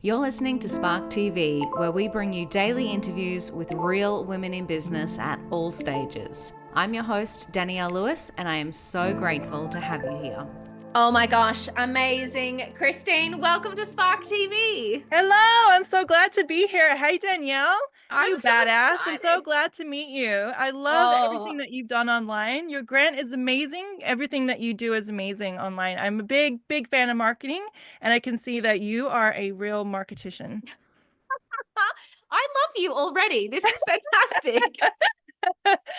You're listening to Spark TV, where we bring you daily interviews with real women in business at all stages. I'm your host, Danielle Lewis, and I am so grateful to have you here. Oh my gosh, amazing. Christine, welcome to Spark TV. Hello, I'm so glad to be here. Hey, Danielle. I'm You so badass. I'm so excited. glad to meet you. I love Oh, everything that you've done online. Your grant is amazing. Everything that you do is amazing online. I'm a big, big fan of marketing, and I can see that you are a real marketician. I love you already. This is fantastic.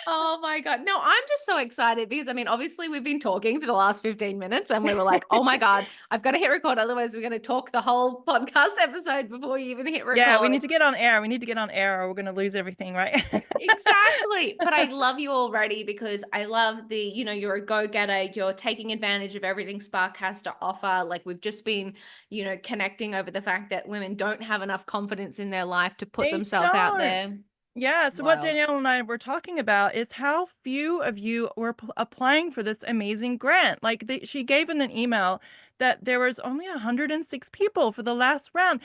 Oh my God. No, I'm just so excited because obviously we've been talking for the last 15 minutes and we were like, oh my God, I've got to hit record. Otherwise, we're going to talk the whole podcast episode before you even hit Yeah, we record. need to get on air. We need to get on air or we're going to lose everything, right? Exactly. But I love you already because I love you're a go-getter. You're taking advantage of everything Spark has to offer. Like we've just been, connecting over the fact that women don't have enough confidence in their life to put They themselves out don't. there. Yeah, so what Wild. Danielle and I were talking about is how few of you were applying for this amazing grant. Like she gave in an email that there was only 106 people for the last round.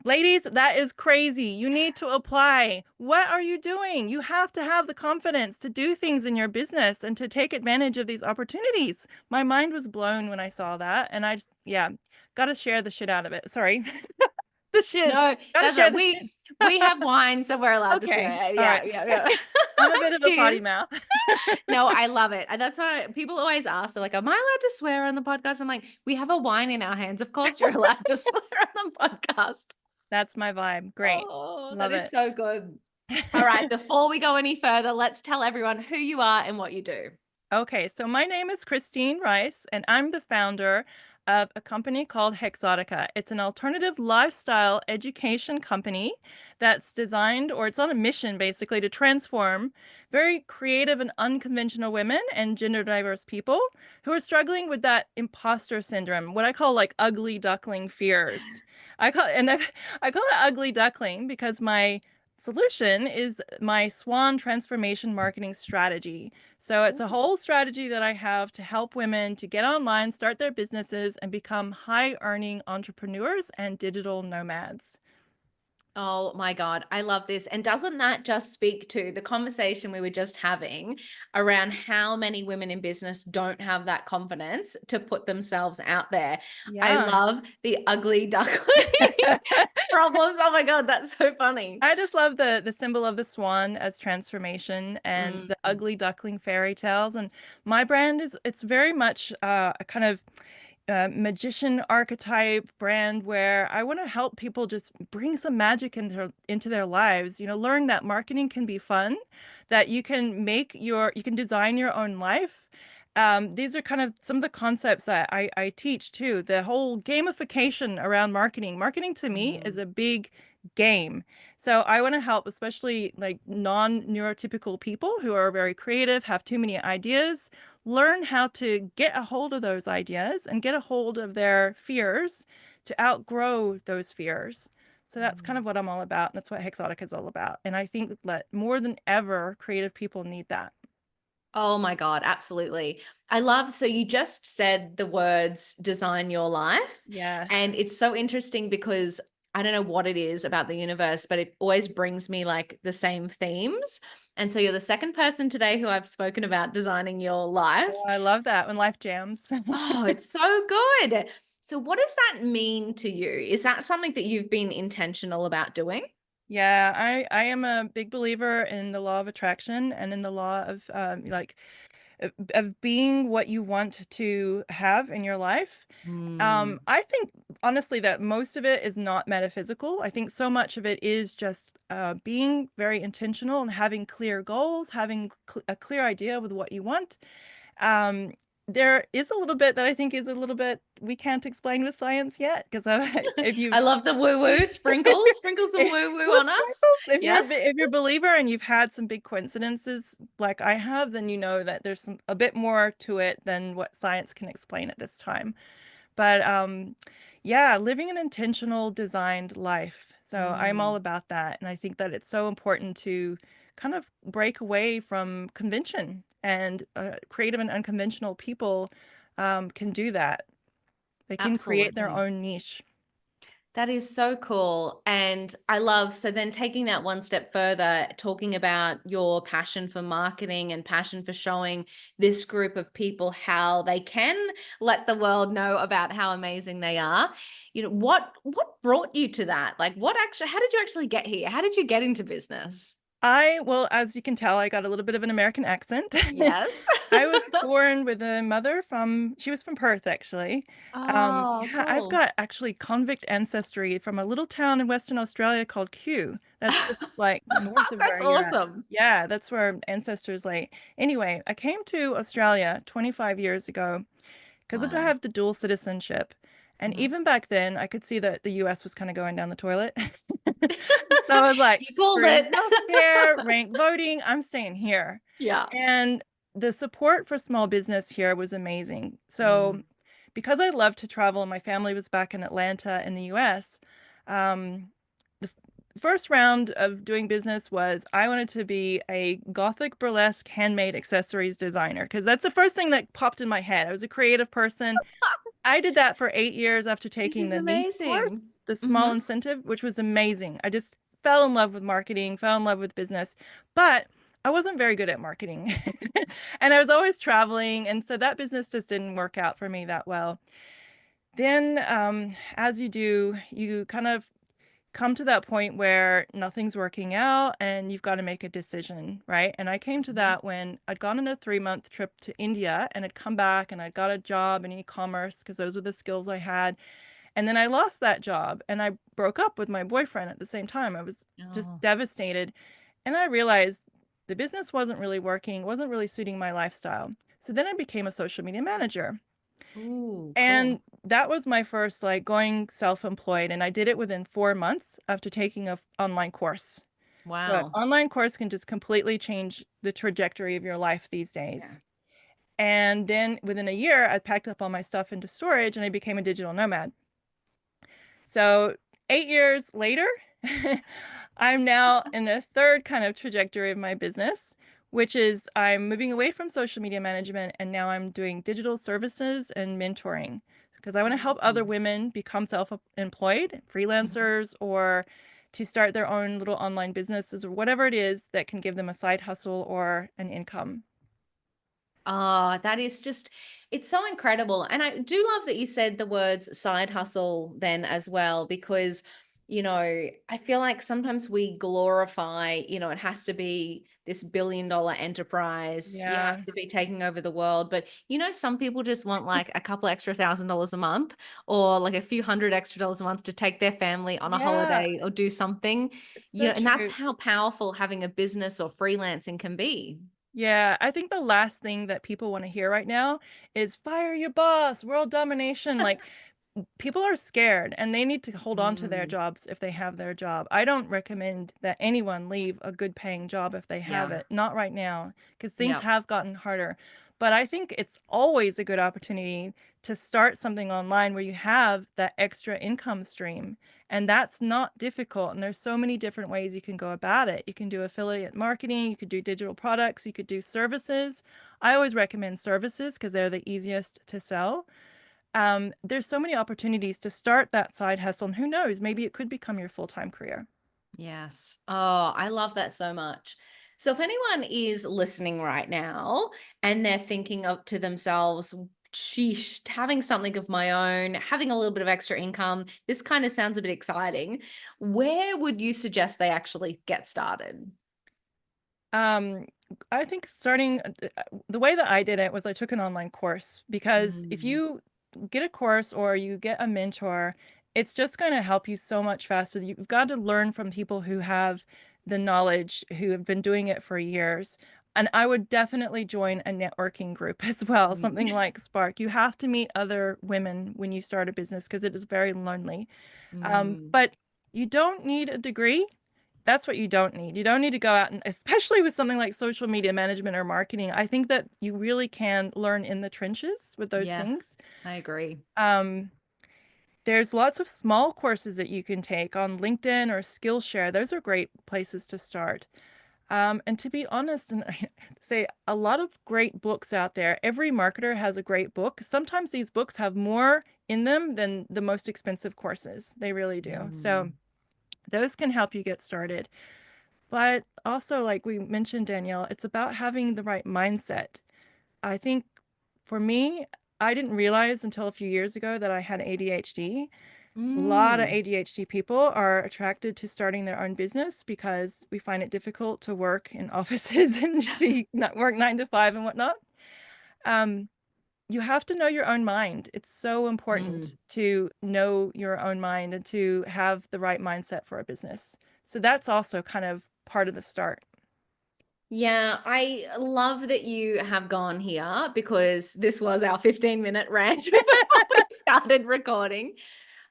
Ladies, that is crazy. You need to apply. What are you doing? You have to have the confidence to do things in your business and to take advantage of these opportunities. My mind was blown when I saw that, and I just, yeah, got to share the shit out of it. Sorry. The shiz. No, Got to that's share right. the shit. We have wine, so we're allowed to Okay. swear. All Yeah, right. yeah, yeah. I'm a bit of a potty Cheers. mouth. No, I love it. And that's why people always ask, they're like, am I allowed to swear on the podcast? I'm like, we have a wine in our hands. Of course you're allowed to swear on the podcast. That's my vibe. Great. Oh, that Love is it. so good. All right, before we go any further, let's tell everyone who you are and what you do. Okay, so my name is Christine Rice, and I'm the founder of a company called Hexotica. It's an alternative lifestyle education company that's designed, or it's on a mission basically, to transform very creative and unconventional women and gender diverse people who are struggling with that imposter syndrome, what I call like ugly duckling fears. I call it ugly duckling because my solution is my Swan transformation marketing strategy. So it's a whole strategy that I have to help women to get online, start their businesses, and become high earning entrepreneurs and digital nomads. Oh my God, I love this. And doesn't that just speak to the conversation we were just having around how many women in business don't have that confidence to put themselves out there? I Yeah. love the ugly duckling problems. Oh my God, that's so funny. I just love the symbol of the swan as transformation and Mm. the ugly duckling fairy tales. And my brand is it's very much a kind of magician archetype brand where I want to help people just bring some magic into their lives. Learn that marketing can be fun, that you can design your own life. These are kind of some of the concepts that I teach too. The whole gamification around marketing. Marketing to me is Mm. a big game. So I want to help, especially like non-neurotypical people who are very creative, have too many ideas, learn how to get a hold of those ideas and get a hold of their fears to outgrow those fears. So that's kind of what I'm all about. And that's what Hexotica is all about. And I think that more than ever, creative people need that. Oh my God, absolutely. I love, so you just said the words design your life. Yes. And it's so interesting because I don't know what it is about the universe, but it always brings me like the same themes. And so you're the second person today who I've spoken about designing your life. Oh, I love that when life jams. Oh, it's so good. So what does that mean to you? Is that something that you've been intentional about doing? Yeah, I am a big believer in the law of attraction and in the law of of being what you want to have in your life. Mm. I think honestly that most of it is not metaphysical. I think so much of it is just being very intentional and having clear goals, having a clear idea with what you want. Um, there is a little bit that I think is a little bit we can't explain with science yet because if I you've love the woo woo sprinkle, sprinkle some woo woo Well, on us. sprinkles, Yes. if you're a believer and you've had some big coincidences like I have, then you know that there's a bit more to it than what science can explain at this time. But yeah, living an intentional designed life. So I'm all Mm, about that. And I think that it's so important to kind of break away from convention and creative and unconventional people can do that. They can create their absolutely. own niche. That is so cool. And I love, so then taking that one step further, talking about your passion for marketing and passion for showing this group of people how they can let the world know about how amazing they are. What brought you to that? Like what actually, how did you actually get here? How did you get into business? Well, as you can tell, I got a little bit of an American accent. Yes. I was born with a mother she was from Perth, actually. Oh, Yeah, I've cool. got actually convict ancestry from a little town in Western Australia called Kew. That's just like north of where That's you're at. awesome. Yeah, that's where our ancestors lay. Anyway, I came to Australia 25 years ago because I Wow. have the dual citizenship. And Mhm. even back then, I could see that the US was kind of going down the toilet. So I was like, You called free it. healthcare, rank voting, I'm staying here. Yeah. And the support for small business here was amazing. So Mm. because I love to travel and my family was back in Atlanta in the US, um, the first round of doing business was I wanted to be a gothic burlesque handmade accessories designer because that's the first thing that popped in my head. I was a creative person. I did that for 8 years after This taking is the NICE amazing. course, the small Hmm. incentive, which was amazing. I just fell in love with marketing, fell in love with business, but I wasn't very good at marketing. And I was always traveling. And so that business just didn't work out for me that well. Then, as you do, you kind of come to that point where nothing's working out and you've got to make a decision, right? And I came to Hmm. that when I'd gone on a 3-month trip to India and had come back and I'd got a job in e-commerce because those were the skills I had. And then I lost that job and I broke up with my boyfriend at the same time. I was just Oh, devastated. And I realized the business wasn't really working, wasn't really suiting my lifestyle. So then I became a social media manager. ooh, cool. And that was my first like going self-employed. And I did it within 4 months after taking a online course. So an Wow. online course can just completely change the trajectory of your life these Yeah. days. And then within a year, I packed up all my stuff into storage and I became a digital nomad. So 8 years later, I'm now in a third kind of trajectory of my business, which is I'm moving away from social media management and now I'm doing digital services and mentoring because I want to help other Awesome. women become self-employed, Mhm. freelancers, or to start their own little online businesses or whatever it is that can give them a side hustle or an income. Oh, that is just, it's so incredible. And I do love that you said the words side hustle then as well, because, I feel like sometimes we glorify, it has to be this billion-dollar enterprise. You have Yeah. to be taking over the world. But, some people just want like a couple extra $1,000 a month or like a few hundred extra dollars a month to take their family on a Yeah, holiday or do something, it's so and that's true. how powerful having a business or freelancing can be. Yeah, I think the last thing that people want to hear right now is fire your boss, world domination. Like people are scared and they need to hold on to their Mm, jobs if they have their job. I don't recommend that anyone leave a good paying job if they have yeah. it. Not right now, because things Yep. have gotten harder. But I think it's always a good opportunity to start something online where you have that extra income stream. And that's not difficult. And there's so many different ways you can go about it. You can do affiliate marketing, you could do digital products, you could do services. I always recommend services because they're the easiest to sell. There's so many opportunities to start that side hustle, and who knows, maybe it could become your full-time career. Yes. Oh, I love that so much. So if anyone is listening right now and they're thinking up to themselves, sheesh, having something of my own, having a little bit of extra income, this kind of sounds a bit exciting. Where would you suggest they actually get started? Um, I think starting the way that I did it was I took an online course because if Mm, you get a course or you get a mentor, it's just going to help you so much faster. You've got to learn from people who have the knowledge, who have been doing it for years. And I would definitely join a networking group as well, something mm, like Spark. You have to meet other women when you start a business because it is very lonely. mm. But you don't need a degree. That's what you don't need. You don't need to go out and, especially with something like social media management or marketing, I think that you really can learn in the trenches with those Yes, things. I agree. Um, there's lots of small courses that you can take on LinkedIn or Skillshare. Those are great places to start. And to be honest, and I say a lot of great books out there. Every marketer has a great book. Sometimes these books have more in them than the most expensive courses. They really do. So Mm. those can help you get started. But also, like we mentioned, Danielle, it's about having the right mindset. I think for me, I didn't realize until a few years ago that I had ADHD. A lot of Mm. ADHD people are attracted to starting their own business because we find it difficult to work in offices and be not work 9 to 5 and whatnot. Um, you have to know your own mind. It's so important Mm. to know your own mind and to have the right mindset for a business. So that's also kind of part of the start. Yeah, I love that you have gone here because this was our 15-minute rant before we started recording.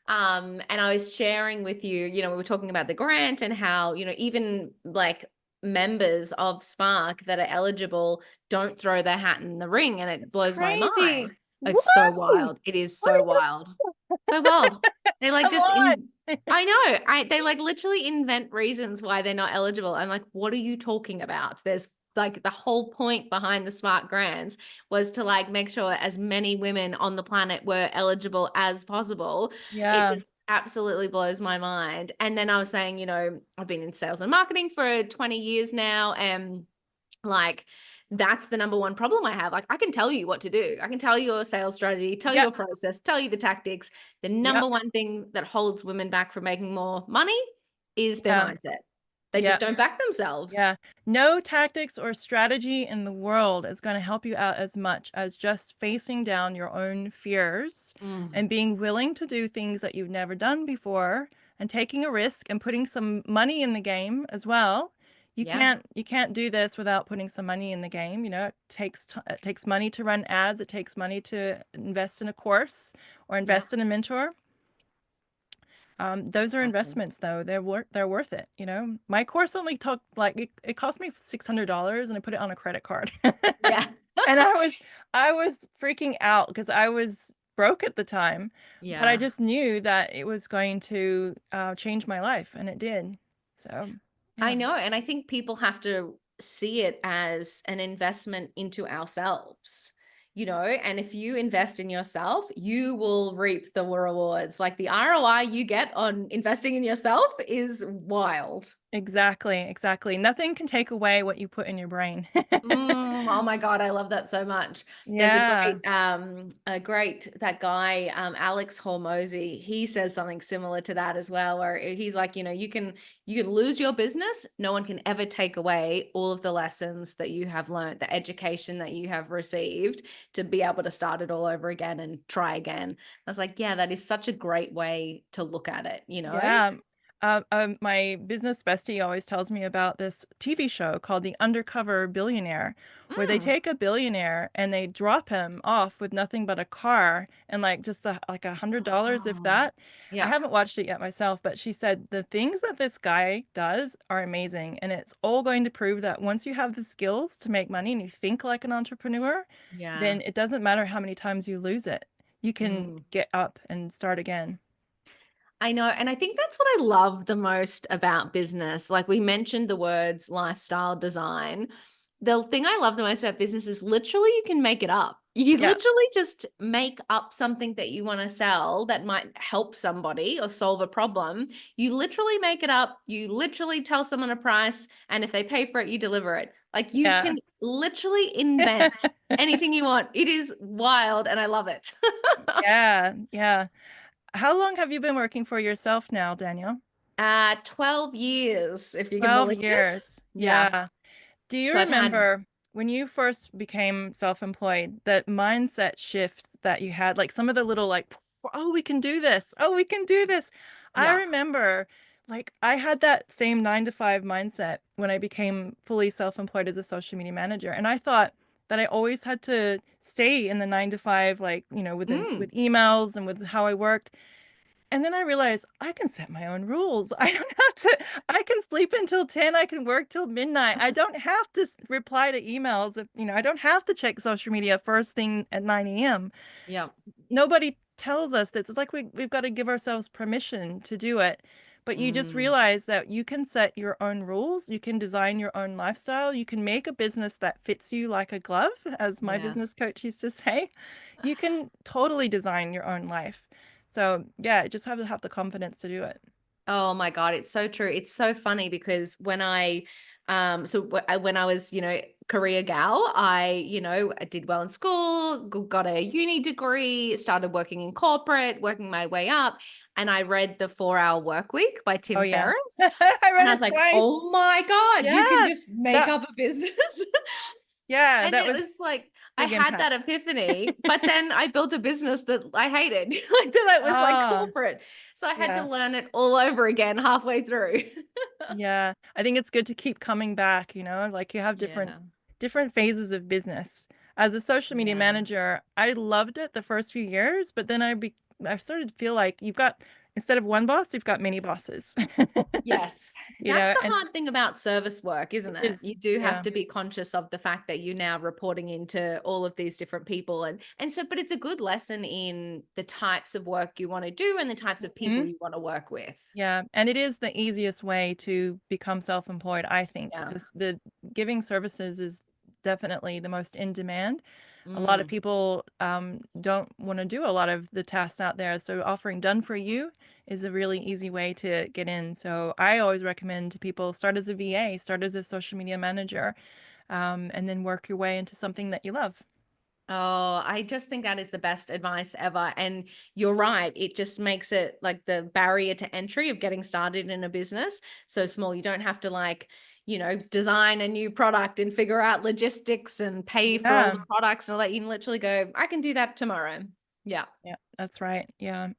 And I was sharing with you, we were talking about the grant and how, even like members of Spark that are eligible don't throw their hat in the ring, and it It's blows my crazy. mind. It's so Whoa! wild. It is so I wild. So wild. They like Come just on. I know. They like literally invent reasons why they're not eligible. I'm like, what are you talking about? There's like the whole point behind the smart grants was to like make sure as many women on the planet were eligible as possible. It Yeah. just absolutely blows my mind. And then I was saying, I've been in sales and marketing for 20 years now, and like that's the number one problem I have. Like I can tell you what to do. I can tell you a sales strategy, tell you Yep. a process, tell you the tactics. The number Yep. one thing that holds women back from making more money is their Yeah. mindset. They just Yep. don't back themselves. Yeah. No tactics or strategy in the world is going to help you out as much as just facing down your own fears Mm, and being willing to do things that you've never done before and taking a risk and putting some money in the game as well. yeah, You can't do this without putting some money in the game. It takes money to run ads, it takes money to invest in a course or yeah, invest in a mentor. Those are exactly. investments though. They're worth it. My course only took like it cost me $600 and I put it on a credit card. Yeah, And I was freaking out because I was broke at the time, but I yeah. just knew that it was going to change my life, and it did. So, I yeah, know. And I think people have to see it as an investment into ourselves, and if you invest in yourself, you will reap the rewards. Like the ROI you get on investing in yourself is wild. exactly, exactly. Nothing can take away what you put in your brain. Oh my God, I love that so much. There's Yeah, that guy, Alex Hormozy, he says something similar to that as well, where he's like, you can lose your business. No one can ever take away all of the lessons that you have learned, the education that you have received to be able to start it all over again and try again. I was like, yeah, that is such a great way to look at it. yeah. My business bestie always tells me about this TV show called The Undercover Billionaire, where they Mm. take a billionaire and they drop him off with nothing but a car and like just like $100, if Oh, that. I yeah, haven't watched it yet myself, but she said the things that this guy does are amazing, and it's all going to prove that once you have the skills to make money and you think like an entrepreneur, yeah. then it doesn't matter how many times you lose it. You can Mm. get up and start again. I know. And I think that's what I love the most about business. Like we mentioned the words lifestyle design. The thing I love the most about business is literally you can make it up. You Yeah. literally just make up something that you want to sell that might help somebody or solve a problem. You literally make it up. You literally tell someone a price. And if they pay for it, you deliver it. Like you Yeah. can literally invent anything you want. It is wild and I love it. Yeah, yeah. How long have you been working for yourself now, Daniel? 12 years, if you can 12 believe it. years. Yeah. Yeah. Do you So I've had, remember when you first became self-employed, that mindset shift that you had, like some of the little like, oh, we can do this. Oh, we can do this. I yeah. remember like I had that same 9 to 5 mindset when I became fully self-employed as a social media manager. And I thought that I always had to stay in the 9 to 5, like, with Mm, emails and with how I worked. And then I realized I can set my own rules. I don't have to, I can sleep until 10, I can work till midnight. I don't have to reply to emails. I don't have to check social media first thing at 9 a.m. yeah. Nobody tells us this. It's like we've got to give ourselves permission to do it. But you just Mm, realize that you can set your own rules, you can design your own lifestyle, you can make a business that fits you like a glove, as my business yes. coach used to say. You can totally design your own life. So, yeah, you just have to have the confidence to do it. Oh my God, it's so true. It's so funny because when I was, career gal, I did well in school, got a uni degree, started working in corporate, working my way up, and I read The 4 Hour Work Week by Oh, Tim yeah. Ferriss. I read And I was it like, twice. oh my God, you can Yeah. just make That up a business. yeah, And that it was was like I big had that impact. epiphany, but then I built a business that I hated. Like that it was like Ah, corporate. So I had to yeah. learn it all over again halfway through. Yeah. I think it's good to keep coming back, like you have different Yeah. different phases of business. As a social media Yeah. manager, I loved it the first few years, but then I started to feel like you've got instead of one boss, you've got many bosses. Yes. That's the And hard thing about service work, it isn't it? is, You do have yeah. to be conscious of the fact that you're now reporting into all of these different people and so but it's a good lesson in the types of work you want to do and the types of people Mhm. you want to work with. Yeah, and it is the easiest way to become self-employed, I think. Yeah. The giving services is definitely the most in demand. A lot of Mm. people don't want to do a lot of the tasks out there, so offering done for you is a really easy way to get in. So I always recommend to people start as a VA, start as a social media manager, and then work your way into something that you love. Oh, I just think that is the best advice ever. And you're right. It just makes it like the barrier to entry of getting started in a business so small. You don't have to design a new product and figure out logistics and pay for all the Yeah, products and all that. You can literally go, I can do that tomorrow. Yeah. yeah, that's right. Yeah.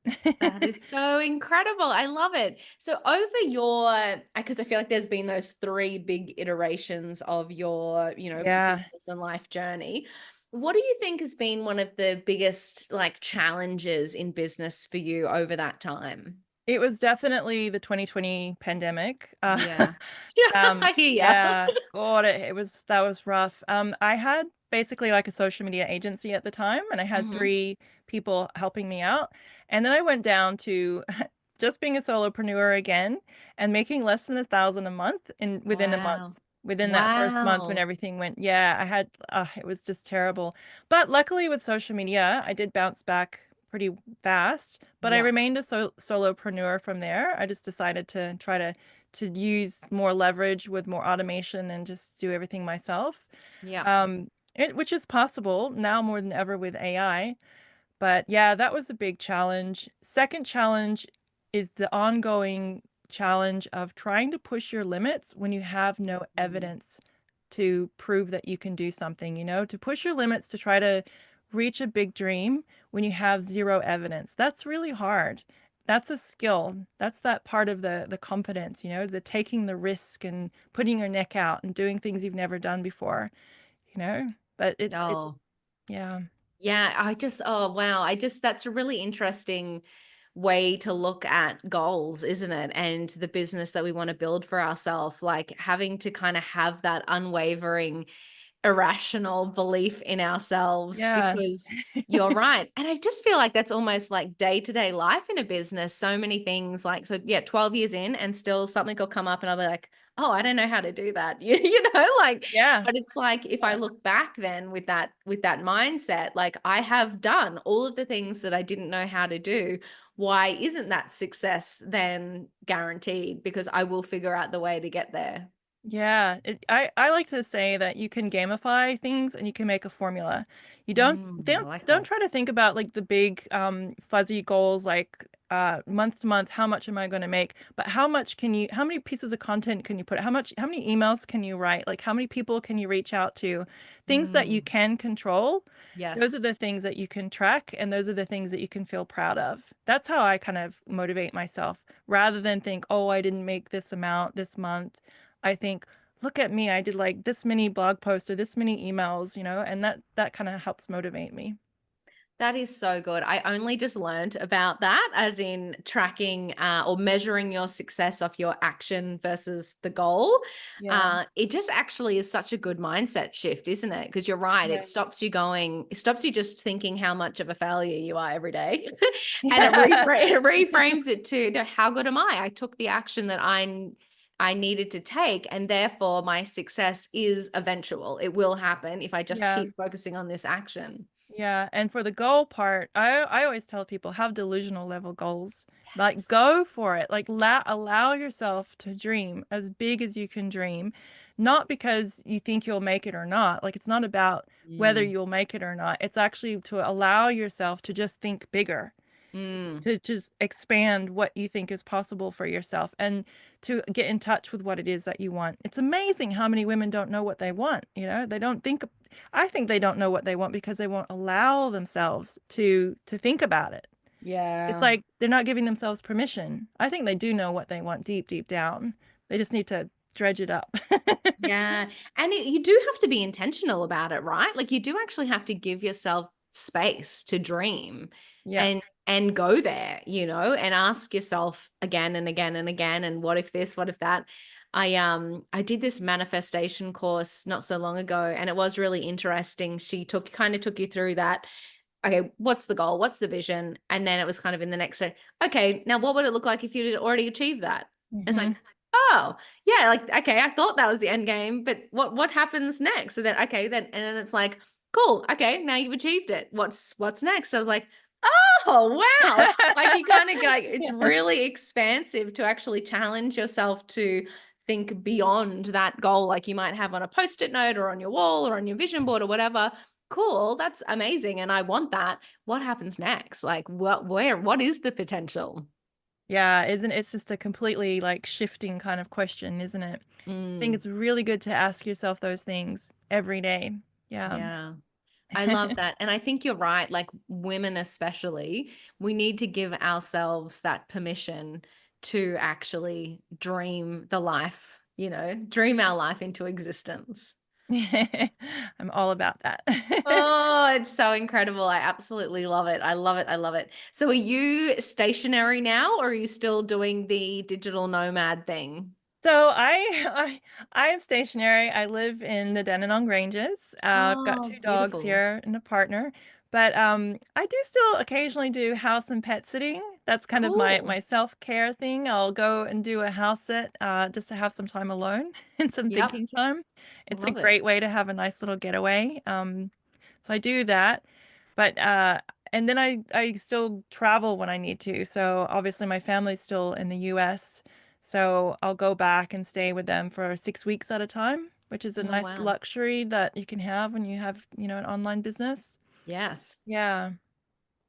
That is so incredible. I love it. So over because I feel like there's been those three big iterations of your, Yeah. business and life journey. What do you think has been one of the biggest like challenges in business for you over that time? It was definitely the 2020 pandemic. Yeah. Yeah, I hear ya. Yeah, God, it was that was rough. I had basically like a social media agency at the time, and I had Mhm. 3 people helping me out. And then I went down to just being a solopreneur again and making less than 1,000 a month within a month. Wow. Within that first month when Wow. everything went, yeah, I had, it was just terrible. But luckily with social media, I did bounce back pretty fast, but I Yeah. remained a solopreneur from there. I just decided to try to use more leverage with more automation and just do everything myself. Yeah. Which is possible now more than ever with AI. But yeah, that was a big challenge. Second challenge is the ongoing challenge of trying to push your limits when you have no Mm. evidence to prove that you can do something, to push your limits to try to reach a big dream when you have zero evidence. That's really hard. That's a skill. That's that part of the confidence, the taking the risk and putting your neck out and doing things you've never done before, you know? But Oh. yeah. Yeah, oh wow, that's a really interesting way to look at goals, isn't it? And the business that we want to build for ourselves, like having to kind of have that unwavering irrational belief in ourselves Yeah. because you're right. And I just feel like that's almost like day-to-day life in a business. So many things like, so yeah, 12 years in and still something will come up and I'll be like, oh, I don't know how to do that. Like, Yeah. but it's like if I Yeah. look back then with that mindset, like I have done all of the things that I didn't know how to do. Why isn't that success then guaranteed? Because I will figure out the way to get there. Yeah, I like to say that you can gamify things and you can make a formula. You don't I don't like don't that. try to think about like the big fuzzy goals like month to month, how much am I going to make? But how many pieces of content can you put? How many emails can you write? Like how many people can you reach out to? Things that you Mm. can control. Those are Yes. the things that you can track and those are the things that you can feel proud of. That's how I kind of motivate myself rather than think, "Oh, I didn't make this amount this month." I think, look at me, I did like this many blog posts or this many emails, and that kind of helps motivate me. That is so good. I only just learned about that, as in tracking or measuring your success off your action versus the goal. Yeah. It just actually is such a good mindset shift, isn't it? Because you're right. Yeah. It stops you just thinking how much of a failure you are every day. And Yeah. it reframes it to, no, how good am I? I took the action that I needed to take, and therefore my success is eventual. It will happen if I just Yeah. keep focusing on this action. Yeah, and for the goal part, I always tell people have delusional level goals. Like Yes. go for it. Like allow yourself to dream as big as you can dream, not because you think you'll make it or not. Like it's not about whether Mm, you'll make it or not. It's actually to allow yourself to just think bigger, mm, to just expand what you think is possible for yourself and to get in touch with what it is that you want. It's amazing how many women don't know what they want, you know? They don't think I think they don't know what they want because they won't allow themselves to think about it. It's yeah. like they're not giving themselves permission. I think they do know what they want deep, deep down. They just need to dredge it up. Yeah. And you do have to be intentional about it, right? Like you do actually have to give yourself space to dream Yeah. and go there, and ask yourself again and again and again, and what if this, what if that? I did this manifestation course not so long ago, and it was really interesting. She took you through that. Okay, what's the goal? What's the vision? And then it was kind of in the next set. Okay, now what would it look like if you had already achieved that? It's like, Hmm. oh, yeah, like okay, I thought that was the end game, but what happens next? So then okay, then it's like, cool, okay, now you've achieved it. What's next? I was like, oh wow. Like you kind of like it's Yeah. really expansive to actually challenge yourself to think beyond that goal, like you might have on a post-it note or on your wall or on your vision board or whatever. Cool, that's amazing, and I want that. What happens next? Like what is the potential? Yeah, isn't it's just a completely like shifting kind of question, isn't it? I think Mm, it's really good to ask yourself those things every day. Yeah. yeah. I love that. And I think you're right. Like women, especially, we need to give ourselves that permission to actually dream the life, dream our life into existence. I'm all about that. Oh, it's so incredible. I absolutely love it. I love it. I love it. So, are you stationary now, or are you still doing the digital nomad thing? So I am stationary. I live in the Dandenong Ranges. I've got Oh, two dogs beautiful. here and a partner. But I do still occasionally do house and pet sitting. That's kind of my Cool. self-care thing. I'll go and do a house sit just to have some time alone and some Yep. thinking time. It's a Love it. great way to have a nice little getaway. So I do that. But and then I still travel when I need to. So obviously my family's still in the US. So I'll go back and stay with them for 6 weeks at a time, which is a Oh, nice wow. luxury that you can have when you have, an online business. Yes. Yeah.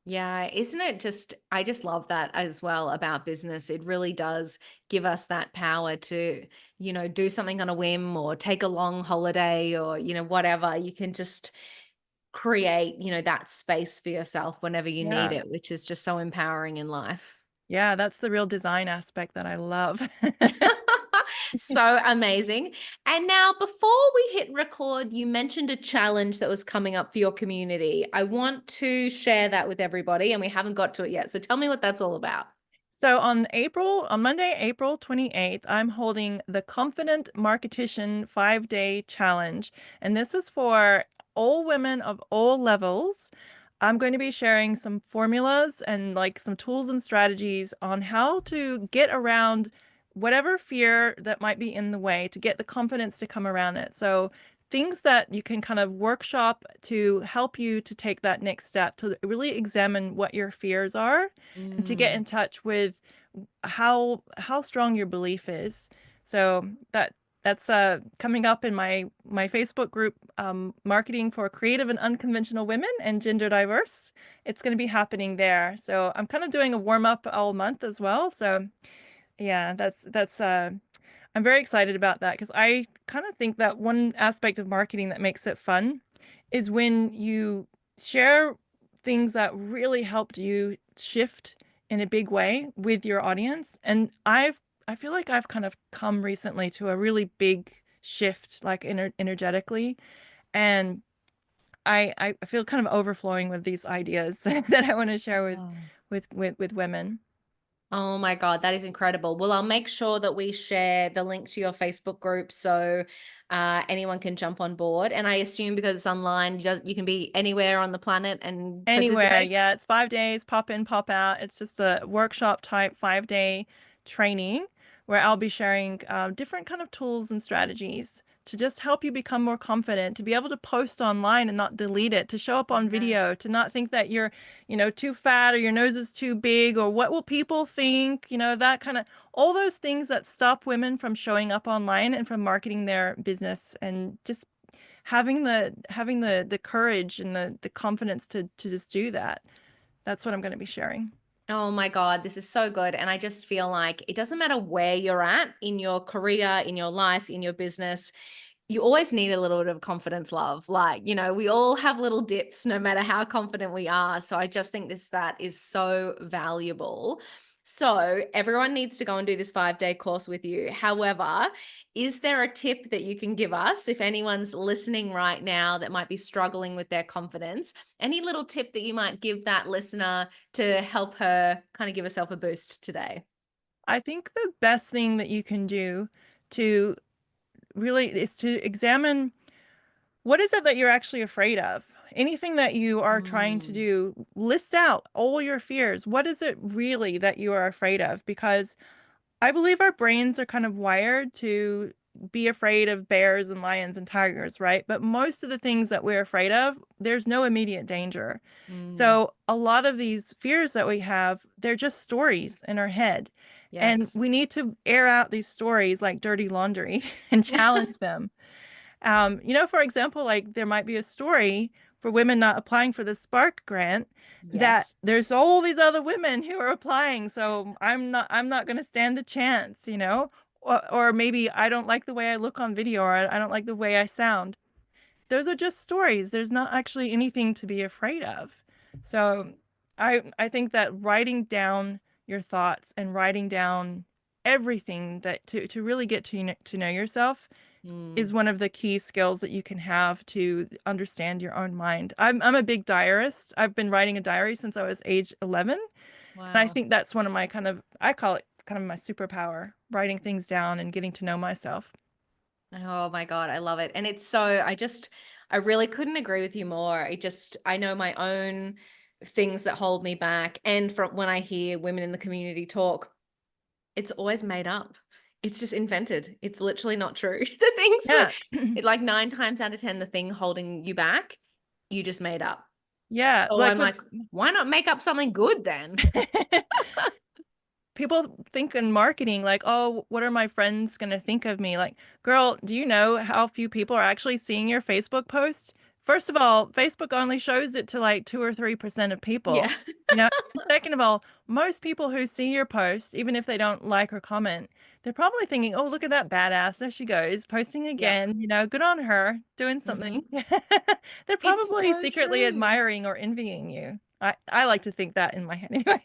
Yeah, isn't it just, I just love that as well about business. It really does give us that power to, do something on a whim or take a long holiday or, whatever. You can just create, that space for yourself whenever you need Yeah. it, which is just so empowering in life. Yeah, that's the real design aspect that I love. So amazing. And now, before we hit record, you mentioned a challenge that was coming up for your community. I want to share that with everybody, and we haven't got to it yet. So tell me what that's all about. So on Monday, April 28th, I'm holding the Confident Marketician 5-day challenge. And this is for all women of all levels. I'm going to be sharing some formulas and like some tools and strategies on how to get around whatever fear that might be in the way to get the confidence to come around it. So things that you can kind of workshop to help you to take that next step, to really examine what your fears are and to get Mm, in touch with how strong your belief is. So that's coming up in my Facebook group, marketing for creative and unconventional women and gender diverse. It's going to be happening there. So I'm kind of doing a warm up all month as well. So yeah, that's I'm very excited about that because I kind of think that one aspect of marketing that makes it fun is when you share things that really helped you shift in a big way with your audience. And I feel like I've kind of come recently to a really big shift, like energetically. And I feel kind of overflowing with these ideas that I want to share Oh. with women. Oh my God, that is incredible. Well, I'll make sure that we share the link to your Facebook group so anyone can jump on board. And I assume because it's online, you can be anywhere on the planet and Anywhere, participate. yeah, it's 5 days, pop in, pop out. It's just a workshop type 5 day training where I'll be sharing different kind of tools and strategies to just help you become more confident, to be able to post online and not delete it, to show up on Yes. video, to not think that you're, too fat or your nose is too big or what will people think, that kind of all those things that stop women from showing up online and from marketing their business and just having the courage and the confidence to just do that. That's what I'm going to be sharing. Oh my God, this is so good. And I just feel like it doesn't matter where you're at in your career, in your life, in your business, you always need a little bit of confidence, love. Like, we all have little dips no matter how confident we are. So I just think that is so valuable. So everyone needs to go and do this 5-day course with you. However, is there a tip that you can give us if anyone's listening right now that might be struggling with their confidence? Any little tip that you might give that listener to help her kind of give herself a boost today? I think the best thing that you can do to really is to examine what is it that you're actually afraid of. Anything that you are trying to Mm, do, list out all your fears. What is it really that you are afraid of? Because I believe our brains are kind of wired to be afraid of bears and lions and tigers, right? But most of the things that we're afraid of, there's no immediate danger. mm, So a lot of these fears that we have, they're just stories in our head. And yes. we need to air out these stories like dirty laundry and challenge them. For example, like there might be a story for women not applying for the Spark grant that Yes. there's all these other women who are applying, so I'm not going to stand a chance. Or maybe I don't like the way I look on video or I don't like the way I sound. Those are just stories. There's not actually anything to be afraid of. So I think that writing down your thoughts and writing down everything that to really get to know yourself is Mm, one of the key skills that you can have to understand your own mind. I'm a big diarist. I've been writing a diary since I was age 11, and I wow. think that's one of my I call it kind of my superpower, writing things down and getting to know myself. Oh my God, I love it. And it's so, I really couldn't agree with you more. I know my own things that hold me back. And from when I hear women in the community talk, it's always made up. It's just invented. It's literally not true. The things that, Yeah. like 9 times out of 10, the thing holding you back, you just made up. Yeah, So like I'm with like, why not make up something good then? people think in marketing like, oh, what are my friends going to think of me? Like, girl, do you know how few people are actually seeing your Facebook post? First of all, Facebook only shows it to like 2 or 3% of Yeah. people. And second of all, most people who see your post, even if they don't like or comment, they're probably thinking, oh, look at that badass. There she goes, posting Yep. again. Good on her, doing something. Hmm. They're It's probably so secretly true. admiring or envying you. I like to think that in my head anyway.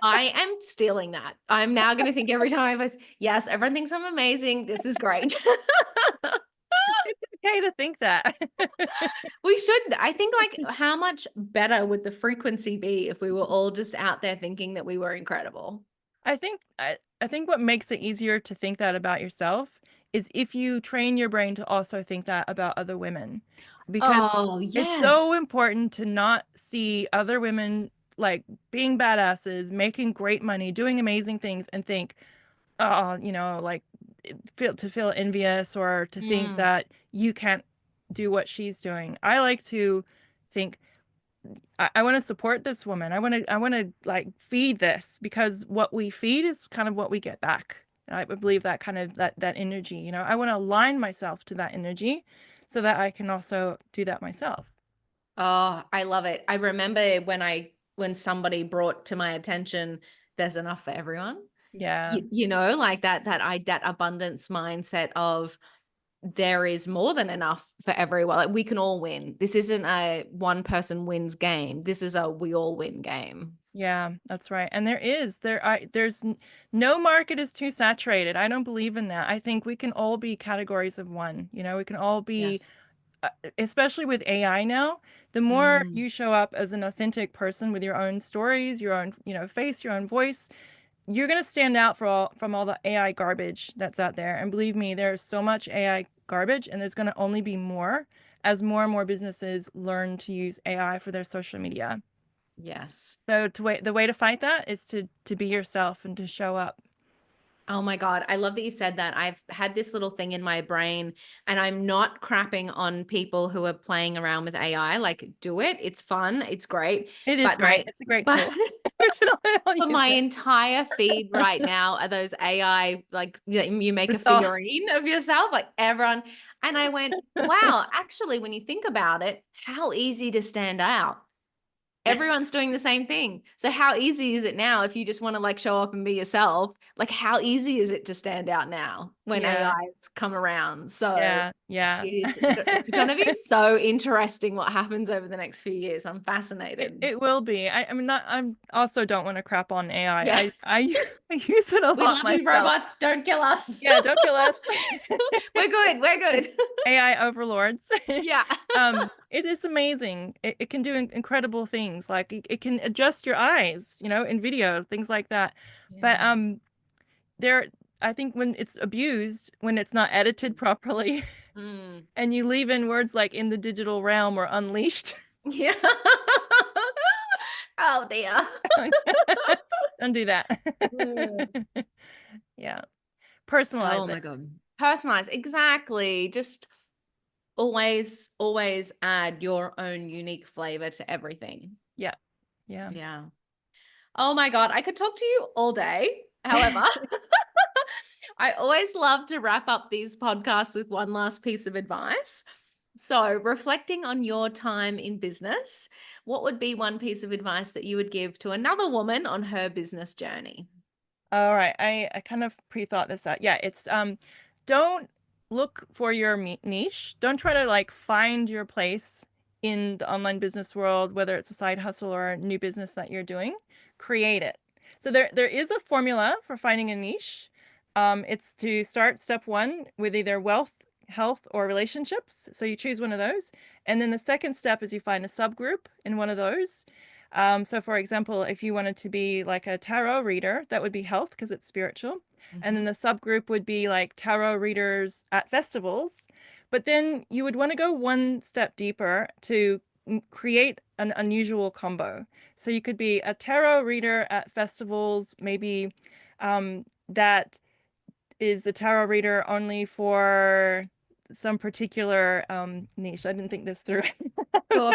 I am stealing that. I'm now going to think every time I post, yes, everyone thinks I'm amazing. This is great. Okay to think that. We should. I think, like, how much better would the frequency be if we were all just out there thinking that we were incredible? I think what makes it easier to think that about yourself is if you train your brain to also think that about other women. Because Oh, it's so yes. important to not see other women like being badasses, making great money, doing amazing things and think, oh, like feel envious or to think Mm. that you can't do what she's doing. I like to think I want to support this woman. I want to like feed this because what we feed is kind of what we get back. I believe that kind of that energy, I want to align myself to that energy so that I can also do that myself. Oh, I love it. I remember when somebody brought to my attention, there's enough for everyone. Yeah. Like that abundance mindset of there is more than enough for everyone. Like we can all win. This isn't a one person wins game. This is a we all win game. Yeah, that's right. And no market is too saturated. I don't believe in that. I think we can all be categories of one. We can all be Yes. especially with AI now, the more Mm, you show up as an authentic person with your own stories, your own, face, your own voice, you're going to stand out from all the AI garbage that's out there. And believe me, there's so much AI garbage, and there's going to only be more as more and more businesses learn to use AI for their social media. yes. So the way to fight that is to be yourself and to show up. Oh my God. I love that you said that. I've had this little thing in my brain, and I'm not crapping on people who are playing around with AI. Like, do it. It's fun. It's great. It is But great. It's a great but tool. We should all but use my it. entire feed right now are those AI, like you make a Oh, figurine of yourself, like everyone. And I went, wow, actually, when you think about it, how easy to stand out. Everyone's doing the same thing. So how easy is it now if you just want to like show up and be yourself? Like how easy is it to stand out now when yeah, AIs come around? So yeah, yeah. it's going to be so interesting what happens over the next few years. I'm It fascinated. it will be. I'm not. I'm also don't want to crap on AI. Yeah. I I use it a We lot love you, myself. robots. Don't kill us. Yeah, don't kill us. We're good. We're good. AI overlords. Yeah. It is amazing. It can do incredible things. Like it can adjust your eyes, in video, things like that. But Yeah. there, I think when it's abused, when it's not edited properly, Mm. and you leave in words like "in the digital realm" or "unleashed," Yeah. Oh dear. don't do that. Mm. Yeah, Oh personalize my it. God. Personalize. Exactly. Just always add your own unique flavor to everything. Yeah, yeah. Yeah. Oh my God. I could talk to you all day. However, I always love to wrap up these podcasts with one last piece of advice. So, reflecting on your time in business, what would be one piece of advice that you would give to another woman on her business journey? All right. I kind of pre-thought this out. Yeah, it's don't look for your niche. Don't try to like find your place in the online business world, whether it's a side hustle or a new business that you're doing. Create it. So there is a formula for finding a niche. It's to start step one with either wealth, health, or relationships. So you choose one of those. And then the second step is you find a subgroup in one of those. So for example, if you wanted to be like a tarot reader, that would be health because it's spiritual. And then Mhm. the subgroup would be like tarot readers at festivals. But then you would want to go one step deeper to create an unusual combo. So you could be a tarot reader at festivals, maybe that is a tarot reader only for some particular niche. I didn't think this through. For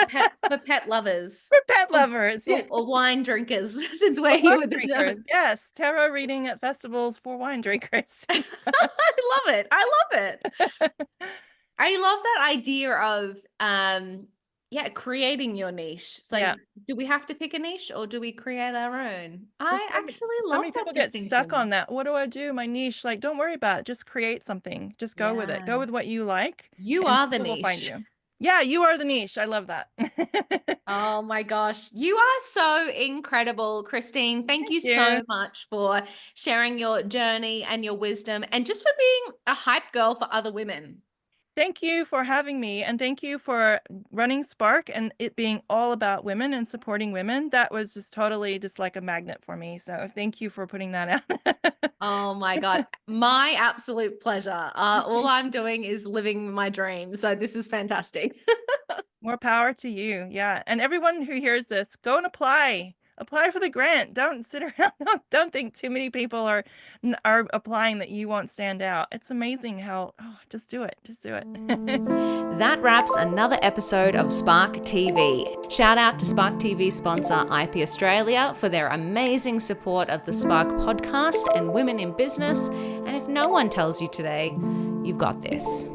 pet lovers For pet lovers, yeah. or wine drinkers, since we're For here wine with drinkers, the yes. Tarot reading at festivals for wine drinkers. I love it. I love it. I love that idea of yeah, creating your niche. It's Yeah. like, do we have to pick a niche or do we create our own? I Just actually so love many that people get stuck distinction. on that. What do I do? My niche. Like, don't worry about it. Just create something. Just go with it. Go Yeah. with what you like, You and are the people will find niche. you. Yeah, you are the niche. I love that. Oh my gosh. You are so incredible, Christine. Thank Thank you you. so much for sharing your journey and your wisdom and just for being a hype girl for other women. Thank you for having me, and thank you for running Spark and it being all about women and supporting women. That was just totally just like a magnet for me. So thank you for putting that out. Oh my God. My absolute pleasure. All I'm doing is living my dream. So this is fantastic. More power to you. Yeah. And everyone who hears this, go and apply. Apply for the grant. Don't sit around. Don't think too many people are applying that you won't stand out. It's amazing how, just do it. Just do it. That wraps another episode of Spark TV. Shout out to Spark TV sponsor IP Australia for their amazing support of the Spark podcast and women in business. And if no one tells you today, you've got this.